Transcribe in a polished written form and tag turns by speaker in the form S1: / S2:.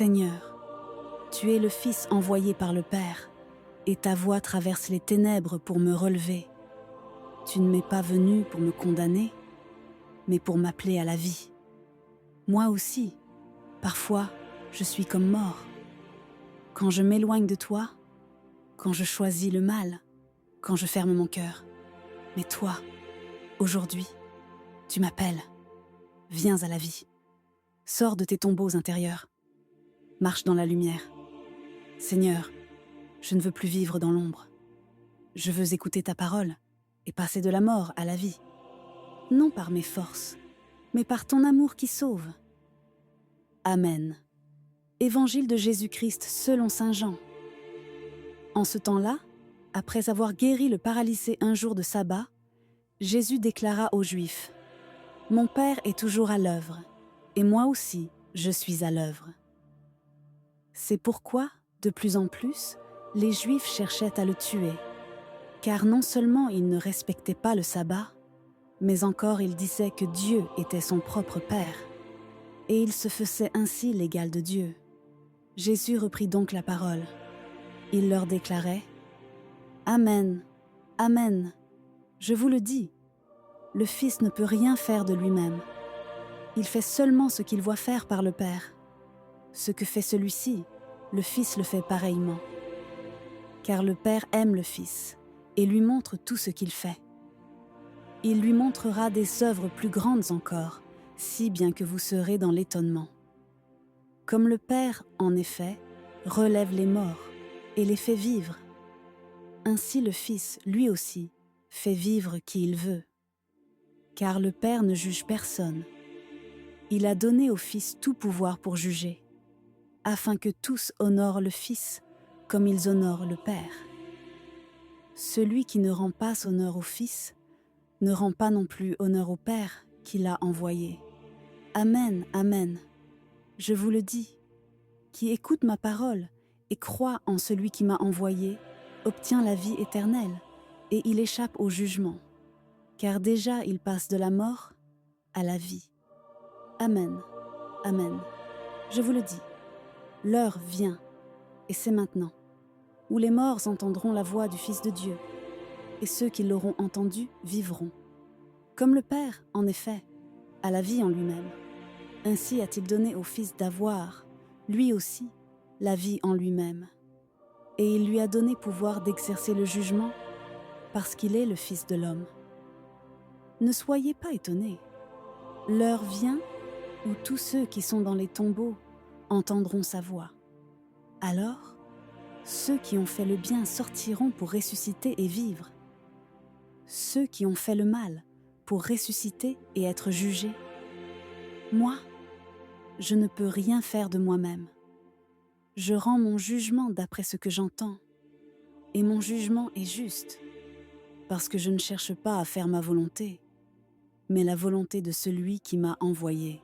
S1: Seigneur, tu es le Fils envoyé par le Père, et ta voix traverse les ténèbres pour me relever. Tu ne m'es pas venu pour me condamner, mais pour m'appeler à la vie. Moi aussi, parfois, je suis comme mort. Quand je m'éloigne de toi, quand je choisis le mal, quand je ferme mon cœur. Mais toi, aujourd'hui, tu m'appelles. Viens à la vie. Sors de tes tombeaux intérieurs. Marche dans la lumière. Seigneur, je ne veux plus vivre dans l'ombre. Je veux écouter ta parole et passer de la mort à la vie. Non par mes forces, mais par ton amour qui sauve. Amen. Évangile de Jésus-Christ selon saint Jean. En ce temps-là, après avoir guéri le paralysé un jour de sabbat, Jésus déclara aux Juifs : « Mon Père est toujours à l'œuvre, et moi aussi, je suis à l'œuvre. » C'est pourquoi, de plus en plus, les Juifs cherchaient à le tuer, car non seulement il ne respectait pas le sabbat, mais encore il disait que Dieu était son propre Père, et il se faisait ainsi l'égal de Dieu. Jésus reprit donc la parole. Il leur déclarait : « Amen, Amen, je vous le dis, le Fils ne peut rien faire de lui-même. Il fait seulement ce qu'il voit faire par le Père. Ce que fait celui-ci, le Fils le fait pareillement. Car le Père aime le Fils et lui montre tout ce qu'il fait. Il lui montrera des œuvres plus grandes encore, si bien que vous serez dans l'étonnement. Comme le Père, en effet, relève les morts et les fait vivre, ainsi le Fils, lui aussi, fait vivre qui il veut. Car le Père ne juge personne. Il a donné au Fils tout pouvoir pour juger, afin que tous honorent le Fils comme ils honorent le Père. Celui qui ne rend pas honneur au Fils ne rend pas non plus honneur au Père qui l'a envoyé. Amen, Amen. Je vous le dis, qui écoute ma parole et croit en celui qui m'a envoyé, obtient la vie éternelle, et il échappe au jugement, car déjà il passe de la mort à la vie. Amen, Amen. Je vous le dis, l'heure vient, et c'est maintenant, où les morts entendront la voix du Fils de Dieu, et ceux qui l'auront entendu vivront. Comme le Père, en effet, a la vie en lui-même, ainsi a-t-il donné au Fils d'avoir, lui aussi, la vie en lui-même. Et il lui a donné pouvoir d'exercer le jugement, parce qu'il est le Fils de l'homme. Ne soyez pas étonnés. L'heure vient où tous ceux qui sont dans les tombeaux entendront sa voix. Alors, ceux qui ont fait le bien sortiront pour ressusciter et vivre. Ceux qui ont fait le mal pour ressusciter et être jugés. Moi, je ne peux rien faire de moi-même. Je rends mon jugement d'après ce que j'entends, et mon jugement est juste, parce que je ne cherche pas à faire ma volonté, mais la volonté de celui qui m'a envoyé.